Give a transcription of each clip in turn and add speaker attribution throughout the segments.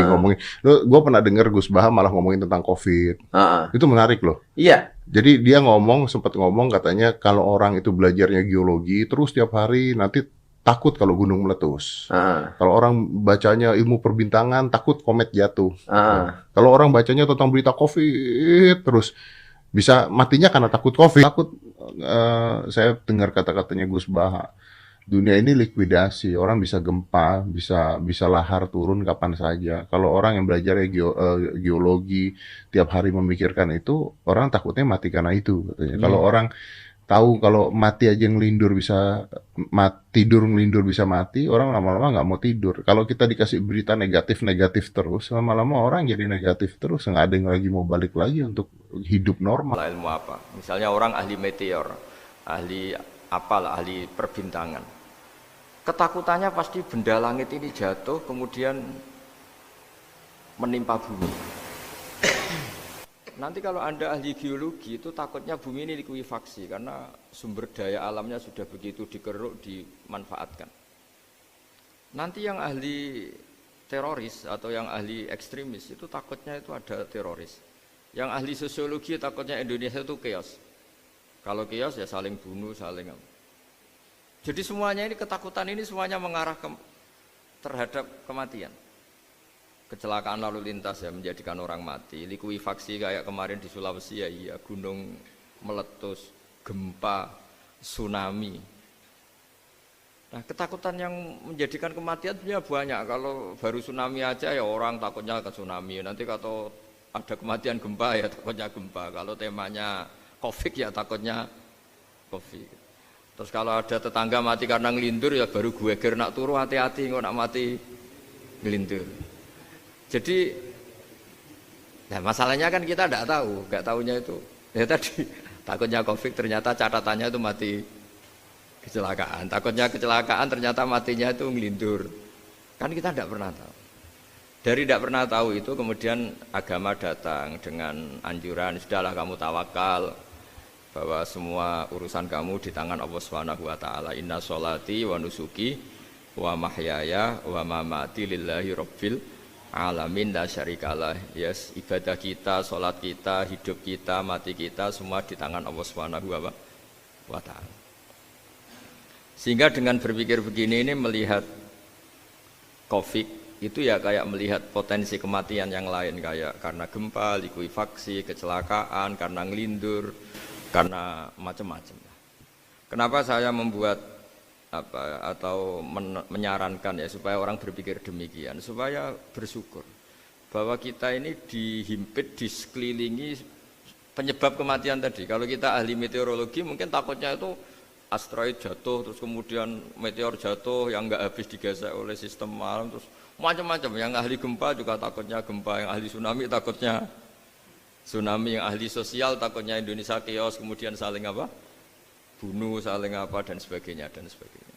Speaker 1: ngomongin. Gue pernah dengar Gus Baha malah ngomongin tentang COVID. Itu menarik loh.
Speaker 2: Iya.
Speaker 1: Jadi dia sempat ngomong katanya kalau orang itu belajarnya geologi terus tiap hari nanti takut kalau gunung meletus. Kalau orang bacanya ilmu perbintangan takut komet jatuh. Kalau orang bacanya tentang berita COVID terus bisa matinya karena takut COVID. Saya dengar kata-katanya Gus Baha. Dunia ini likuidasi, orang bisa gempa, bisa lahar turun kapan saja. Kalau orang yang belajar geologi tiap hari memikirkan itu, orang takutnya mati karena itu katanya. Kalau orang tahu kalau mati aja ngelindur tidur ngelindur bisa mati, orang lama-lama nggak mau tidur. Kalau kita dikasih berita negatif terus, lama-lama orang jadi negatif terus, nggak ada yang lagi mau balik lagi untuk hidup normal.
Speaker 2: Ilmu apa? Misalnya orang ahli meteor, ahli apalah, ahli perbintangan. Ketakutannya pasti benda langit ini jatuh kemudian menimpa bumi. Nanti kalau Anda ahli geologi itu takutnya bumi ini likuifaksi karena sumber daya alamnya sudah begitu dikeruk, dimanfaatkan. Nanti yang ahli teroris atau yang ahli ekstremis itu takutnya itu ada teroris. Yang ahli sosiologi takutnya Indonesia itu chaos. Kalau chaos ya saling bunuh, saling apa. Jadi semuanya ini ketakutan ini semuanya mengarah terhadap kematian. Kecelakaan lalu lintas ya menjadikan orang mati, likuifaksi kayak kemarin di Sulawesi ya iya, gunung meletus, gempa, tsunami. Nah ketakutan yang menjadikan kematian sebenarnya banyak. Kalau baru tsunami aja ya orang takutnya ke tsunami. Nanti kalau ada kematian gempa ya takutnya gempa. Kalau temanya COVID ya takutnya COVID. Terus kalau ada tetangga mati karena ngelindur ya baru gue nak turu hati-hati kok nak mati ngelindur. Jadi, nah masalahnya kan kita tidak tahu, nggak tahunya itu. Ya tadi takutnya COVID ternyata catatannya itu mati kecelakaan. Takutnya kecelakaan ternyata matinya itu ngelindur. Kan kita tidak pernah tahu. Dari tidak pernah tahu itu kemudian agama datang dengan anjuran sudahlah kamu tawakal. Bahwa semua urusan kamu di tangan Allah Subhanahu wa taala. Inna sholati wa nusuki wa mahyaya wa mamati lillahi rabbil alamin la syarikalah. Yes, ibadah kita, salat kita, hidup kita, mati kita semua di tangan Allah Subhanahu wa taala. Sehingga dengan berpikir begini ini melihat COVID itu ya kayak melihat potensi kematian yang lain kayak karena gempa, likuifaksi, kecelakaan, karena ngelindur, karena macam-macam. Kenapa saya membuat menyarankan ya supaya orang berpikir demikian, supaya bersyukur bahwa kita ini dihimpit, disekelilingi penyebab kematian tadi. Kalau kita ahli meteorologi mungkin takutnya itu asteroid jatuh, terus kemudian meteor jatuh yang nggak habis digesek oleh sistem alam, terus macam-macam. Yang ahli gempa juga takutnya gempa, yang ahli tsunami takutnya tsunami, yang ahli sosial takutnya Indonesia chaos, kemudian saling apa? Bunuh, saling apa dan sebagainya dan sebagainya.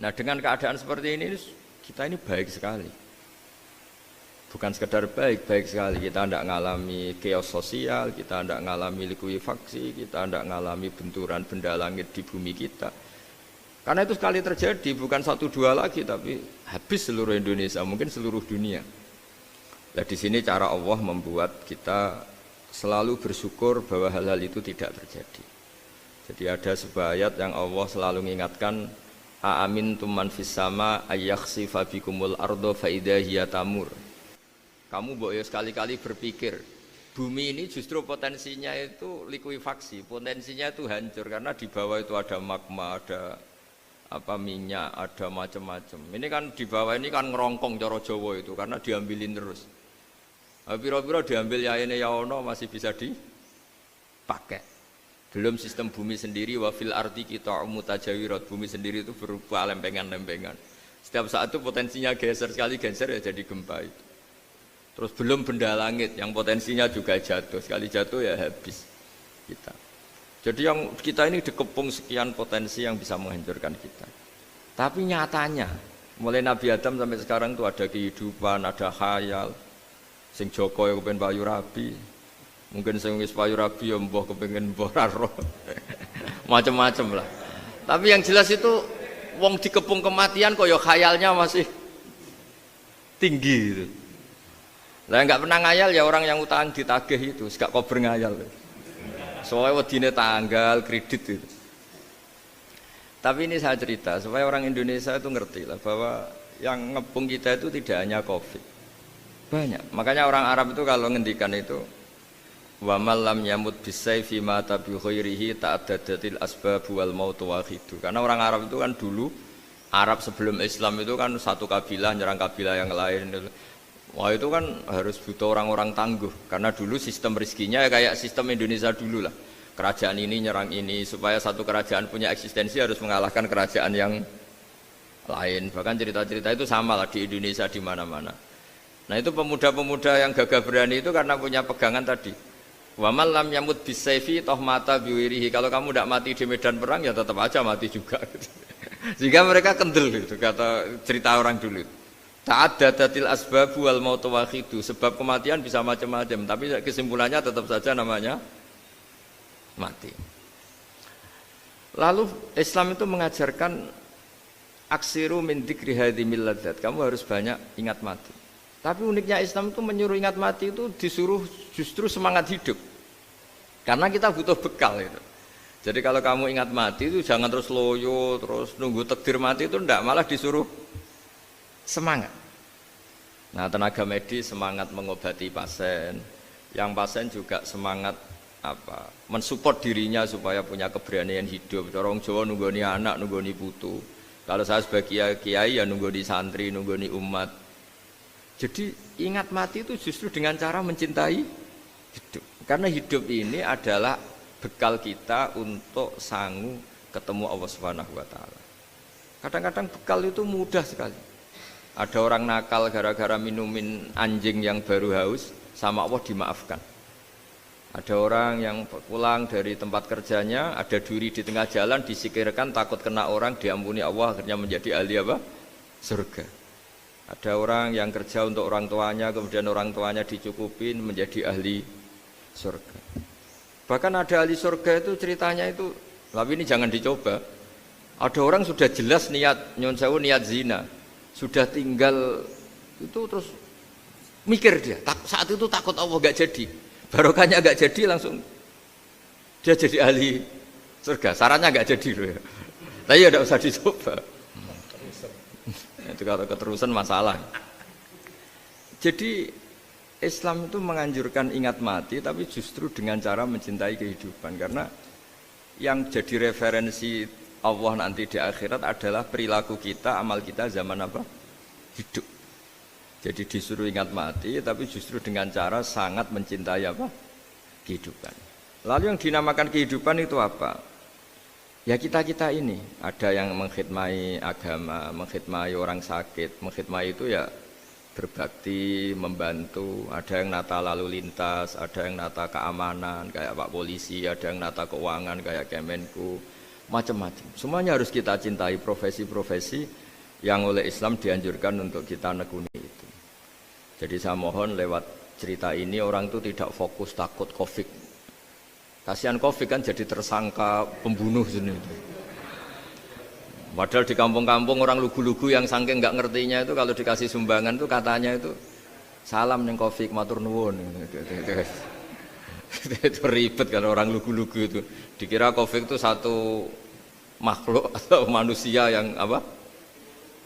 Speaker 2: Nah, dengan keadaan seperti ini kita ini baik sekali. Bukan sekedar baik sekali. Kita tidak mengalami chaos sosial, kita tidak mengalami likuifaksi, kita tidak mengalami benturan benda langit di bumi kita. Karena itu sekali terjadi, bukan 1-2 lagi, tapi habis seluruh Indonesia, mungkin seluruh dunia. Nah, di sini cara Allah membuat kita selalu bersyukur bahwa hal-hal itu tidak terjadi. Jadi ada sebuah ayat yang Allah selalu mengingatkan, a'amintum man fis sama ayakhsifa bikumul ardo fa idza hiya tamur. Kamu boleh sekali-kali berpikir, bumi ini justru potensinya itu likuifaksi, potensinya itu hancur karena di bawah itu ada magma, ada minyak, ada macam-macam. Ini kan di bawah ini kan ngerongkong cara Jawa itu karena diambilin terus. Piro-piro diambil yaene ya ono masih bisa dipakai. Belum sistem bumi sendiri wafil ardi kita mutajawirat, bumi sendiri itu berupa lempengan-lempengan. Setiap saat itu potensinya geser, sekali geser ya jadi gempa itu. Terus belum benda langit yang potensinya juga jatuh, sekali jatuh ya habis kita. Jadi yang kita ini dikepung sekian potensi yang bisa menghancurkan kita. Tapi nyatanya mulai Nabi Adam sampai sekarang itu ada kehidupan, ada khayal. Sing Joko ya kepengen payu rabi, mungkin sing wis payu rabi ya mbah kepengen mbah raro, macam-macam lah. Tapi yang jelas itu wong dikepung kematian kok ya khayalnya masih tinggi gitu. Lah nggak pernah ngayal ya orang yang utang ditagih itu, gak kober ngayal. Soalnya wedine tanggal kredit itu. Tapi ini saya cerita supaya orang Indonesia itu ngerti lah bahwa yang ngepung kita itu tidak hanya Covid. Banyak. Makanya orang Arab itu kalau ngendikan itu wa man lam yamut bisayfi mata bi khairihi ta'addadatil asbab wal maut wahidu. Karena orang Arab itu kan dulu Arab sebelum Islam itu kan satu kabilah nyerang kabilah yang lain. Wah itu kan harus butuh orang-orang tangguh karena dulu sistem rezekinya ya kayak sistem Indonesia dulu lah. Kerajaan ini nyerang ini supaya satu kerajaan punya eksistensi harus mengalahkan kerajaan yang lain. Bahkan cerita-cerita itu sama lah di Indonesia di mana-mana. Nah itu pemuda-pemuda yang gagah berani itu karena punya pegangan tadi. Wa man lam yamut bisayfi toh mata biwirihi. Kalau kamu tidak mati di medan perang ya tetap aja mati juga. Sehingga mereka kendel gitu kata cerita orang dulu. Ta'addadatil asbabu wal mautu wahidu. Sebab kematian bisa macam-macam, tapi kesimpulannya tetap saja namanya mati. Lalu Islam itu mengajarkan aksiru min dzikri hadhimil ladzat. Kamu harus banyak ingat mati. Tapi uniknya Islam itu menyuruh ingat mati itu disuruh justru semangat hidup. Karena kita butuh bekal itu. Jadi kalau kamu ingat mati itu jangan terus loyo, terus nunggu takdir mati itu enggak, malah disuruh semangat. Nah, tenaga medis semangat mengobati pasien, yang pasien juga semangat mensupport dirinya supaya punya keberanian hidup. Orang Jawa nunggoni anak, nunggoni putu. Kalau saya sebagai kiai ya nunggoni santri, nunggoni umat. Jadi ingat mati itu justru dengan cara mencintai hidup. Karena hidup ini adalah bekal kita untuk sanggup ketemu Allah Subhanahu wa taala. Kadang-kadang bekal itu mudah sekali. Ada orang nakal gara-gara minumin anjing yang baru haus, sama Allah dimaafkan. Ada orang yang pulang dari tempat kerjanya, ada duri di tengah jalan, disikirkan takut kena orang, diampuni Allah, akhirnya menjadi ahli apa? Surga. Ada orang yang kerja untuk orang tuanya, kemudian orang tuanya dicukupin menjadi ahli surga. Bahkan ada ahli surga itu ceritanya itu, tapi ini jangan dicoba. Ada orang sudah jelas niat, nyon sewu niat zina. Sudah tinggal itu terus mikir dia saat itu takut Allah gak jadi, barokahnya gak jadi, langsung dia jadi ahli surga. Sarannya gak jadi loh ya, tapi ya tidak usah dicoba. Itu kalau keterusan masalah. Jadi Islam itu menganjurkan ingat mati, tapi justru dengan cara mencintai kehidupan. Karena yang jadi referensi Allah nanti di akhirat adalah perilaku kita, amal kita zaman apa? Hidup. Jadi disuruh ingat mati, tapi justru dengan cara sangat mencintai apa? Kehidupan. Lalu yang dinamakan kehidupan itu apa? Ya kita-kita ini. Ada yang mengkhidmati agama, mengkhidmati orang sakit, mengkhidmati itu ya berbakti, membantu. Ada yang nata lalu lintas, ada yang nata keamanan kayak Pak Polisi, ada yang nata keuangan kayak Kemenku. Macam-macam. Semuanya harus kita cintai, profesi-profesi yang oleh Islam dianjurkan untuk kita nekuni itu. Jadi saya mohon lewat cerita ini orang itu tidak fokus takut Covid. Kasihan Covid kan jadi tersangka pembunuh sini. Padahal di kampung-kampung orang lugu-lugu yang saking nggak ngertinya itu kalau dikasih sumbangan itu katanya itu salam neng Covid matur nuwun. Itu ribet kalau orang lugu-lugu itu. Dikira Covid itu satu makhluk atau manusia yang apa?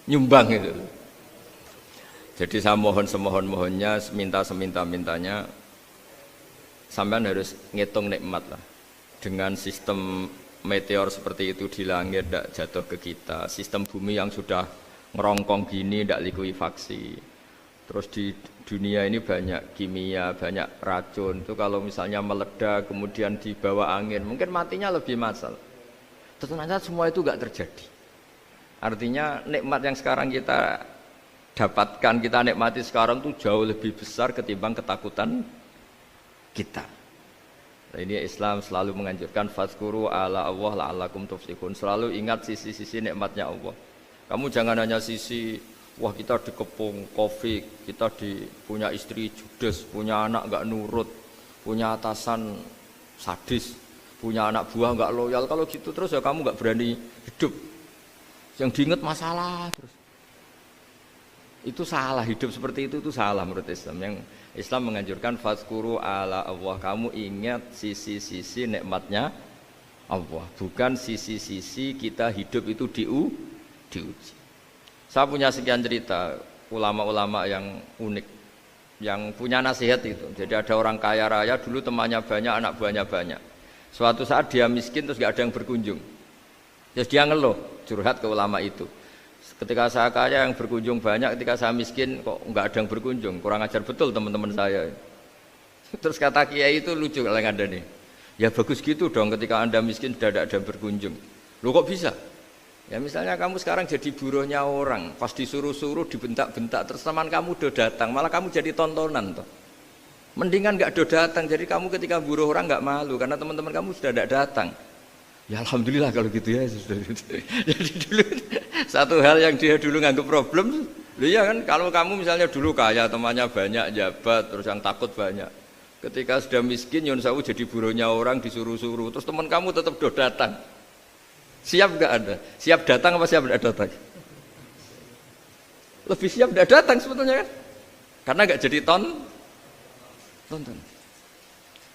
Speaker 2: Nyumbang itu. Jadi saya mohon semohon-mohonnya, minta seminta-mintanya, sampean harus ngitung nikmat lah. Dengan sistem meteor seperti itu di langit tidak jatuh ke kita, sistem bumi yang sudah ngerongkong gini tidak likuifaksi. Terus di dunia ini banyak kimia, banyak racun. Itu kalau misalnya meledak kemudian dibawa angin, mungkin matinya lebih massal. Ternyata semua itu enggak terjadi. Artinya nikmat yang sekarang kita dapatkan, kita nikmati sekarang itu jauh lebih besar ketimbang ketakutan kita. Nah, ini Islam selalu menganjurkan fazkuru ala Allah la'allakum tuflihun. Selalu ingat sisi-sisi nikmatnya Allah. Kamu jangan hanya sisi wah kita dikepung Covid, kita punya istri judes, punya anak enggak nurut, punya atasan sadis, punya anak buah enggak loyal. Kalau gitu terus ya kamu enggak berani hidup. Yang diingat masalah terus. Itu salah, hidup seperti itu salah menurut Islam. Yang Islam menganjurkan fazkuru ala Allah, kamu ingat sisi-sisi nikmatnya Allah, bukan sisi-sisi kita hidup itu diuji. Saya punya sekian cerita ulama-ulama yang unik, yang punya nasihat itu. Jadi ada orang kaya raya dulu temannya banyak, anak buahnya banyak. Suatu saat dia miskin terus gak ada yang berkunjung. Terus dia ngeluh, curhat ke ulama itu. Ketika saya kaya yang berkunjung banyak, ketika saya miskin kok nggak ada yang berkunjung, kurang ajar betul teman-teman saya. Terus kata kiai itu lucu kalau yang ada nih, ya bagus gitu dong ketika anda miskin sudah ada yang berkunjung. Loh kok bisa? Ya misalnya kamu sekarang jadi buruhnya orang, pas disuruh-suruh dibentak-bentak, terus teman kamu udah datang, malah kamu jadi tontonan toh. Mendingan nggak udah datang, jadi kamu ketika buruh orang nggak malu karena teman-teman kamu sudah tidak datang. Ya alhamdulillah kalau gitu ya. Jadi dulu satu hal yang dia dulu nganggap problem, ya kan kalau kamu misalnya dulu kaya, temannya banyak, jabat, terus yang takut banyak. Ketika sudah miskin, Yun Sawu jadi buruhnya orang disuruh-suruh, terus teman kamu tetap udah datang. Siap nggak ada? Siap datang apa siap tidak datang? Lebih siap tidak datang sebetulnya kan? Karena nggak jadi tonton.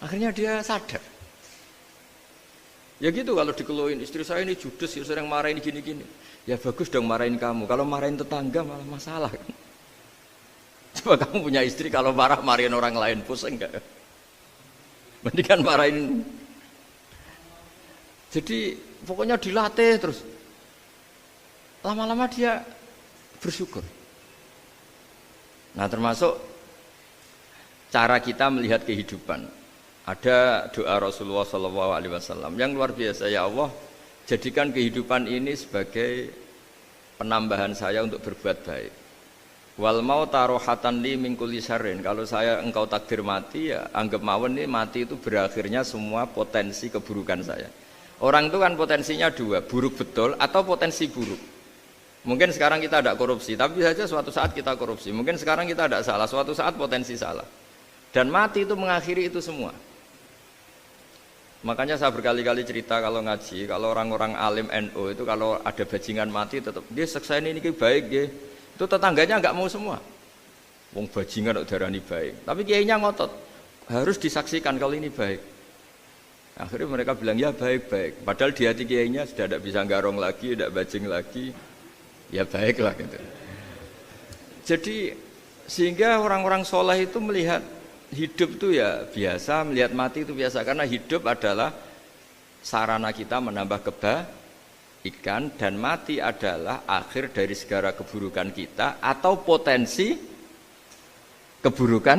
Speaker 2: Akhirnya dia sadar. Ya gitu kalau dikeluhin, istri saya ini judes, ya sering marahin gini-gini. Ya bagus dong marahin kamu, kalau marahin tetangga malah masalah kan. Coba kamu punya istri kalau marahin orang lain, pusing enggak? Mendingan marahin. Jadi pokoknya dilatih terus. Lama-lama dia bersyukur. Nah termasuk cara kita melihat kehidupan. Ada doa Rasulullah SAW yang luar biasa, ya Allah jadikan kehidupan ini sebagai penambahan saya untuk berbuat baik. Wal mauta rohatan li min kulli syarrin, kalau saya engkau takdir mati ya anggap mawon ini mati itu berakhirnya semua potensi keburukan saya. Orang itu kan potensinya dua, buruk betul atau potensi buruk. Mungkin sekarang kita tidak korupsi, tapi saja suatu saat kita korupsi. Mungkin sekarang kita tidak salah, suatu saat potensi salah. Dan mati itu mengakhiri itu semua. Makanya saya berkali-kali cerita kalau ngaji, kalau orang-orang alim NU itu kalau ada bajingan mati tetap dia seksa ini baik dia. Itu tetangganya nggak mau semua. Wong bajingan kok darani baik. Tapi kiainya ngotot, harus disaksikan kalau ini baik. Akhirnya mereka bilang ya baik-baik. Padahal di hati kiainya sudah tidak bisa garong lagi, tidak bajing lagi. Ya baiklah gitu. Jadi sehingga orang-orang soleh itu melihat hidup itu ya biasa, melihat mati itu biasa, karena hidup adalah sarana kita menambah kebaikan dan mati adalah akhir dari segala keburukan kita atau potensi keburukan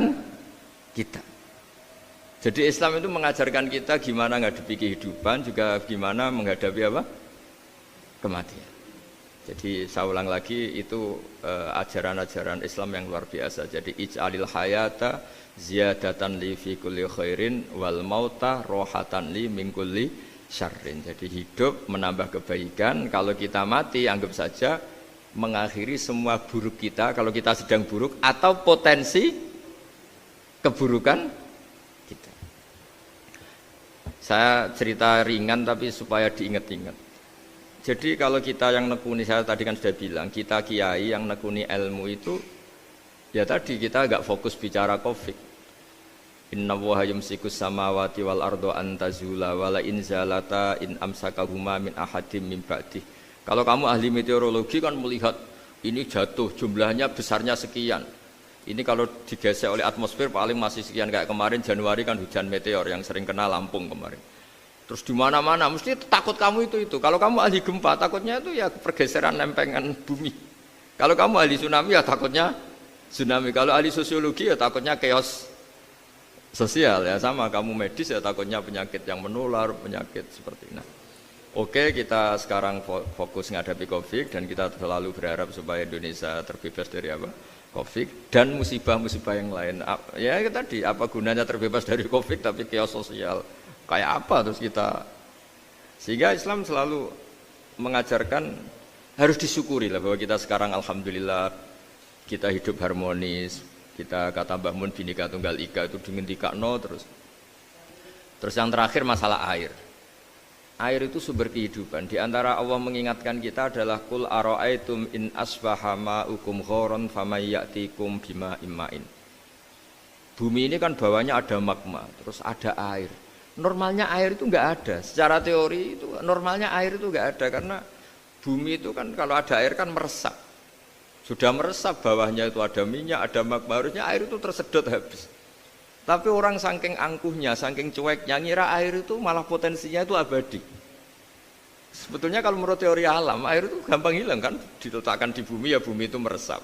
Speaker 2: kita. Jadi Islam itu mengajarkan kita gimana menghadapi kehidupan, juga gimana menghadapi apa? Kematian. Jadi saya ulang lagi itu ajaran-ajaran Islam yang luar biasa. Jadi ij'alil hayata ziyadatan li fi kulli khairin wal mauta rohatan li min kulli syarrin. Jadi hidup menambah kebaikan, kalau kita mati anggap saja mengakhiri semua buruk kita kalau kita sedang buruk atau potensi keburukan kita. Saya cerita ringan tapi supaya diingat-ingat. Jadi kalau kita yang nekuni, saya tadi kan sudah bilang, kita kiai yang nekuni ilmu itu ya tadi kita agak fokus bicara Covid. Inna Allaha yumsikus samawati wal ardo an tazula wala in zalata in amsakahuma min ahadim min ba'dih. Kalau kamu ahli meteorologi kan melihat ini jatuh jumlahnya besarnya sekian. Ini kalau digesek oleh atmosfer paling masih sekian, kayak kemarin Januari kan hujan meteor yang sering kena Lampung kemarin. Terus di mana-mana mesti takut kamu itu. Kalau kamu ahli gempa takutnya itu ya pergeseran lempengan bumi. Kalau kamu ahli tsunami ya takutnya tsunami. Kalau ahli sosiologi ya takutnya chaos sosial ya, sama kamu medis ya takutnya penyakit yang menular, penyakit seperti ini. Oke, kita sekarang fokus menghadapi Covid dan kita selalu berharap supaya Indonesia terbebas dari apa? Covid dan musibah-musibah yang lain. Ya tadi apa gunanya terbebas dari Covid tapi chaos sosial? Kayak apa terus kita? Sehingga Islam selalu mengajarkan harus disyukuri lah bahwa kita sekarang alhamdulillah kita hidup harmonis. Kita kata Mbah Mun Bhinneka Tunggal Ika itu dingendikakno terus. Terus yang terakhir masalah air. Air itu sumber kehidupan. Di antara Allah mengingatkan kita adalah kul ara'aitum in asbaha ma'ukum ghoron famay ya'tikum bima imma'in. Bumi ini kan bawahnya ada magma, terus ada air. Normalnya air itu enggak ada. Secara teori itu normalnya air itu enggak ada karena bumi itu kan kalau ada air kan meresap. Sudah meresap bawahnya itu ada minyak, ada magma, harusnya air itu tersedot habis. Tapi orang saking angkuhnya, saking cueknya ngira air itu malah potensinya itu abadi. Sebetulnya kalau menurut teori alam, air itu gampang hilang kan, diletakkan di bumi ya bumi itu meresap.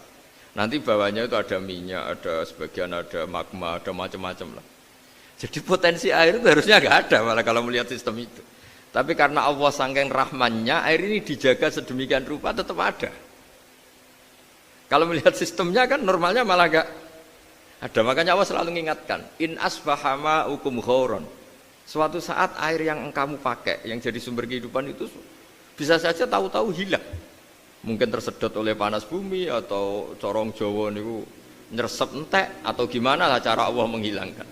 Speaker 2: Nanti bawahnya itu ada minyak, ada sebagian ada magma, ada macam-macam lah. Jadi potensi air itu harusnya nggak ada malah kalau melihat sistem itu. Tapi karena Allah saking rahmannya, air ini dijaga sedemikian rupa tetap ada. Kalau melihat sistemnya kan normalnya malah nggak ada. Makanya Allah selalu mengingatkan, in asbaha ma'ukum ghoron. Suatu saat air yang kamu pakai, yang jadi sumber kehidupan itu bisa saja tahu-tahu hilang. Mungkin tersedot oleh panas bumi atau corong Jawa niku nyeresep entek atau gimana lah cara Allah menghilangkan.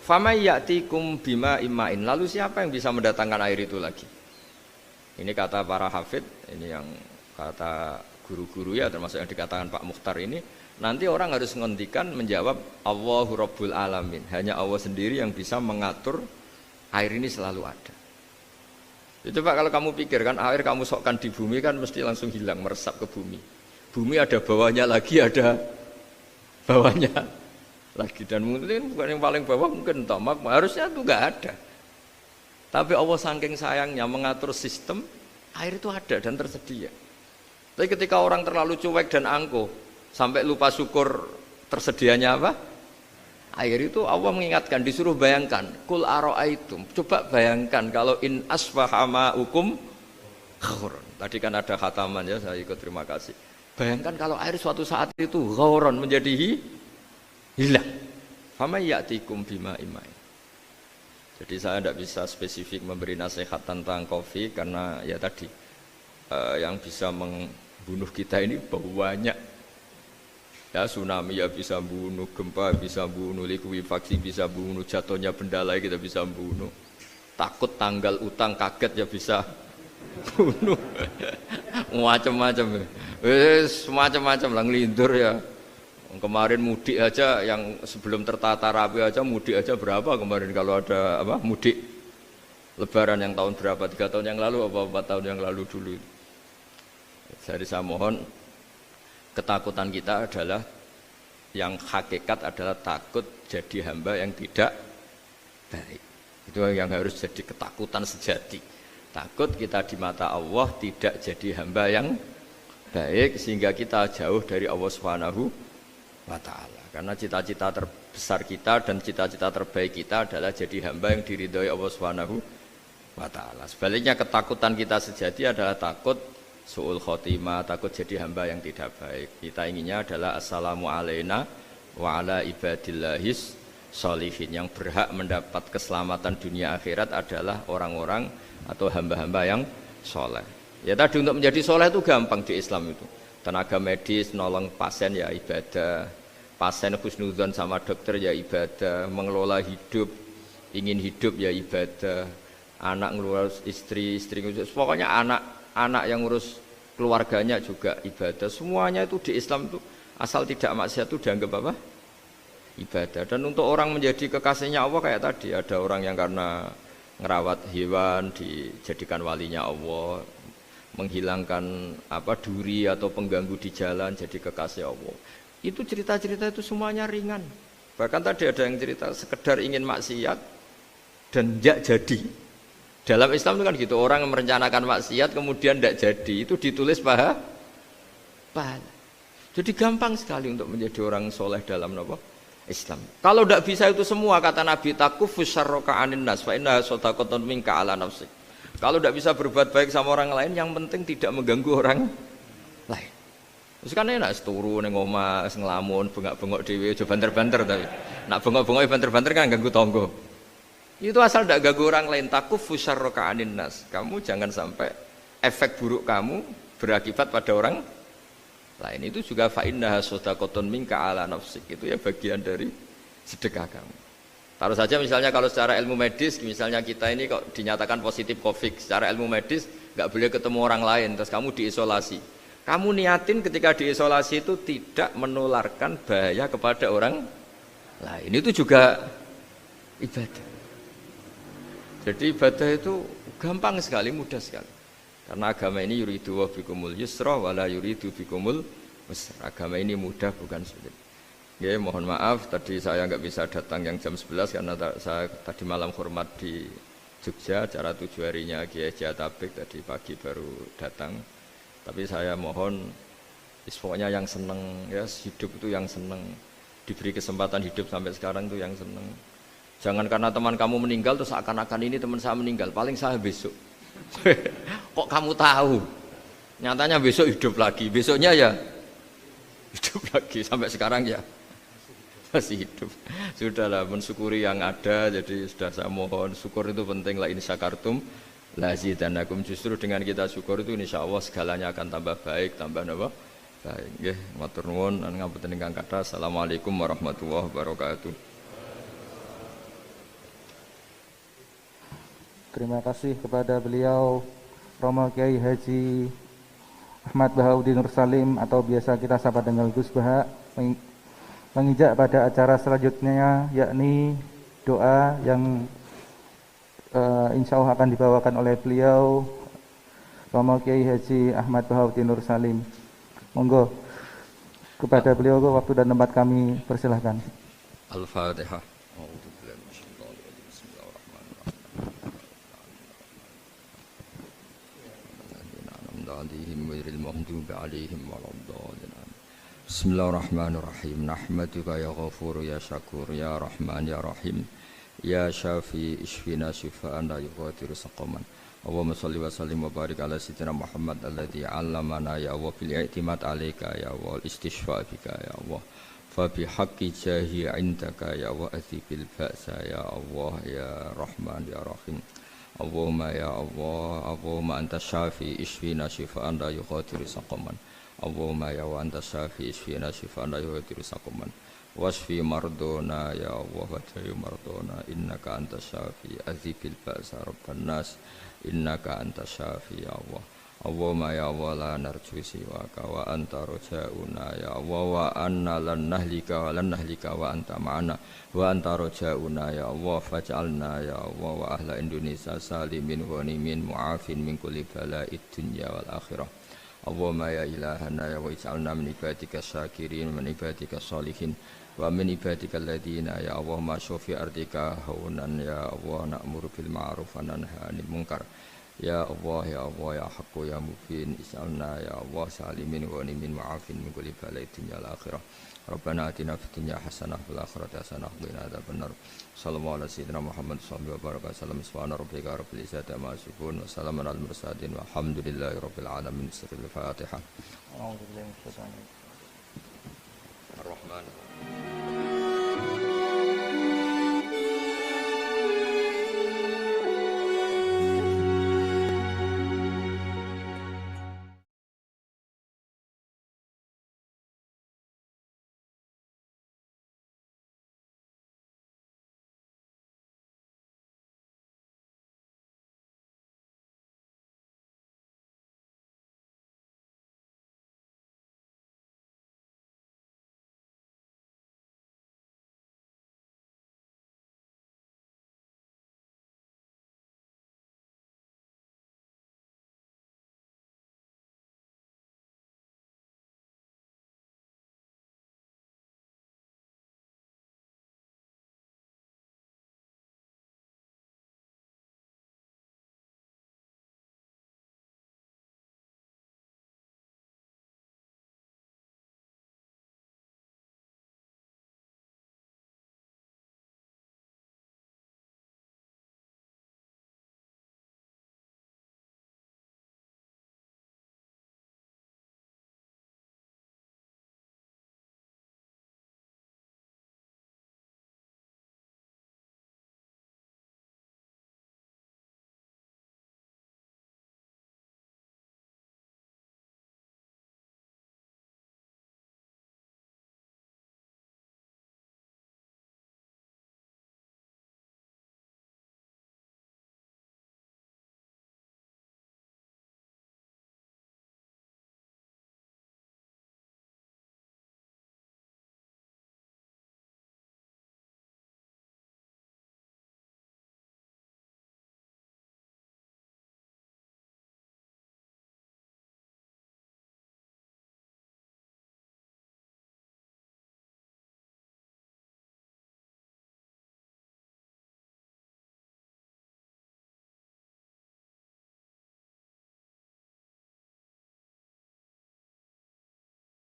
Speaker 2: Famay ya'tikum bima imma'in. Lalu siapa yang bisa mendatangkan air itu lagi? Ini kata para hafidh, ini yang kata guru-guru ya termasuk yang dikatakan Pak Mukhtar ini. Nanti orang harus ngendikan menjawab Allahu Rabbul Alamin. Hanya Allah sendiri yang bisa mengatur air ini selalu ada. Itu Pak kalau kamu pikir kan air kamu sokkan di bumi kan mesti langsung hilang meresap ke bumi. Bumi ada bawahnya lagi, ada bawahnya lagi dan mungkin bukan yang paling bawah mungkin magma harusnya itu nggak ada. Tapi Allah saking sayangnya mengatur sistem air itu ada dan tersedia. Tapi ketika orang terlalu cuek dan angkuh sampai lupa syukur tersedianya apa? Air itu Allah mengingatkan, disuruh bayangkan, kul ara'aitum. Coba bayangkan kalau in asbaha ma'ukum ghoron. Tadi kan ada khataman ya, saya ikut terima kasih. Bayangkan kalau air suatu saat itu ghoron menjadi hilang. Fama ya'tikum bima imma'in. Jadi saya tidak bisa spesifik memberi nasihat tentang kopi karena ya tadi yang bisa membunuh kita ini banyak. Ya tsunami ya bisa bunuh, gempa bisa bunuh, likuifaksi bisa bunuh, jatuhnya benda lain kita bisa bunuh. Takut tanggal utang kaget ya bisa bunuh. Macam-macam. Semacam-macam lah ngelindur ya. Kemarin mudik aja yang sebelum tertata rapi aja mudik aja berapa kemarin kalau ada apa mudik lebaran yang tahun berapa 3 tahun yang lalu apa 4 tahun yang lalu dulu. Jadi saya mohon ketakutan kita adalah yang hakikat adalah takut jadi hamba yang tidak baik. Itu yang harus jadi ketakutan sejati. Takut kita di mata Allah tidak jadi hamba yang baik sehingga kita jauh dari Allah Subhanahu wa ta'ala. Karena cita-cita terbesar kita dan cita-cita terbaik kita adalah jadi hamba yang diridhoi Allah Subhanahu wa ta'ala. Sebaliknya ketakutan kita sejati adalah takut su'ul khotimah, takut jadi hamba yang tidak baik. Kita inginnya adalah assalamu alaina wa ala ibadillahis sholihin. Yang berhak mendapat keselamatan dunia akhirat adalah orang-orang atau hamba-hamba yang soleh. Ya tadi untuk menjadi soleh itu gampang di Islam itu. Tenaga medis, nolong pasien ya ibadah. Pasien husnudzon sama dokter ya ibadah. Mengelola hidup, ingin hidup ya ibadah. Anak ngurus istri ngurus, pokoknya anak yang ngurus keluarganya juga ibadah. Semuanya itu di Islam itu asal tidak maksiat itu dianggap apa? Ibadah. Dan untuk orang menjadi kekasihnya Allah kayak tadi, ada orang yang karena ngerawat hewan dijadikan walinya Allah, menghilangkan apa duri atau pengganggu di jalan jadi kekasih Allah. Itu cerita-cerita itu semuanya ringan. Bahkan tadi ada yang cerita sekedar ingin maksiat dan tidak jadi. Dalam Islam itu kan gitu, orang yang merencanakan maksiat kemudian tidak jadi, itu ditulis pahala. Jadi gampang sekali untuk menjadi orang soleh dalam Islam. Kalau tidak bisa itu semua, kata Nabi, takufus syarroka anin nas, fa inna sodaqatun minka ala nafsik. Kalau tidak bisa berbuat baik sama orang lain, yang penting tidak mengganggu orang lain. Terus kan enak seturu ning omah ngelamun, bengak-bengok dhewe aja banter-banter tapi. Nak bengok-bengok banter-banter kan ganggu tangga. Itu asal tidak ganggu orang lain, takufus syarroka anin nas. Kamu jangan sampai efek buruk kamu berakibat pada orang lain. Itu juga fa innaha shadaqatun minka ala nafsik. Itu ya bagian dari sedekah kamu. Taruh saja misalnya kalau secara ilmu medis, misalnya kita ini kok dinyatakan positif COVID, secara ilmu medis nggak boleh ketemu orang lain, terus kamu diisolasi. Kamu niatin ketika diisolasi itu tidak menularkan bahaya kepada orang lain. Itu juga ibadah. Jadi ibadah itu gampang sekali, mudah sekali. Karena agama ini yuridu wa bikumul yusra wala yuridu bikumul usra. Agama ini mudah bukan sulit. Ya, mohon maaf tadi saya nggak bisa datang yang jam 11 karena saya tadi malam hormat di Jogja, acara 7 harinya Kiai Jatabek, tadi pagi baru datang. Tapi saya mohon pokoknya yang seneng ya, hidup itu yang seneng, diberi kesempatan hidup sampai sekarang itu yang seneng. Jangan karena teman kamu meninggal terus seakan-akan ini teman saya meninggal, paling saya besok. Kok kamu tahu? Nyatanya besok hidup lagi, besoknya ya hidup lagi, sampai sekarang ya masih hidup. Sudahlah, mensyukuri yang ada. Jadi sudah saya mohon, syukur itu penting. La in syakartum lazidanakum. Justru dengan kita syukur itu insya Allah segalanya akan tambah baik, tambah apa? Baik. Nggih, matur nuwun lan ngapunten ingkang kathah. Assalamualaikum warahmatullahi wabarakatuh.
Speaker 3: Terima kasih kepada beliau Romo Kiai Haji Ahmad Bahauddin Nur Salim atau biasa kita sapa dengan Gus Baha. Menginjak pada acara selanjutnya, yakni doa yang insya Allah akan dibawakan oleh beliau Romo Kiai Haji Ahmad Bahauddin Nur Salim. Monggo kepada beliau waktu dan tempat kami persilahkan.
Speaker 2: Al-Fatihah. Bismillahirrahmanirrahim. Nahmaduka ya ghafur ya syakur ya rahman ya rahim ya syafi ishfina syifaan la yughadiru saqaman. Allahumma shalli wa sallim wa barik ala sayyidina Muhammad alladzi 'allamana ya Allah bil i'timad 'alaika ya Allah istishfa bika ya Allah fa bi haqqi jahi 'indaka ya Allah athibil ba'sa ya Allah ya rahman ya rahim. Allahumma ya Allah, Allahumma anta syafi ishfina syifaan la yughadiru saqaman. Allahumma ya wa anta syafi ishfina syifaan la yughadiru saqaman. Wasfi mardona ya Allah wa ta'i mardona innaka anta syafi azibil ba'sa rabban nas innaka anta syafi ya Allah. Allahumma ya Allah la narju siwaka wa anta rojauna ya Allah wa anna lan nahlika wa anta ma'ana wa anta rojauna ya Allah faj'alna ya Allah wa ahla Indonesia salimin ghanimin mu'afin min kulli bala'id dunya wal akhirah. Allahumma ya ilahana ya wa ij'alna min ibadika syakirin min ibadika sholihin wa min ibadika alladhina ya Allah ma syafi ardika haunan ya Allah na'muru bil ma'ruf wa nanha 'anil munkar. Ya Allah ya Allah ya Haqqu ya Mubin is'alna ya Allah salimin ghanimin mu'afin min kulli bala'id dunya wal akhirah. Rabbana atina fid dunya hasanah wal akhirati hasanah wa qina adzabannar. Sallallahu alaihi sayyidina Muhammad sallallahu alaihi wasallam. Subhana rabbika rabbil izzati amma yasifun wa salamun alal mursalin walhamdulillahi rabbil alamin. Sirrul Fatihah. A'udzu billahi minasyaitonir rajim. Ar-Rahman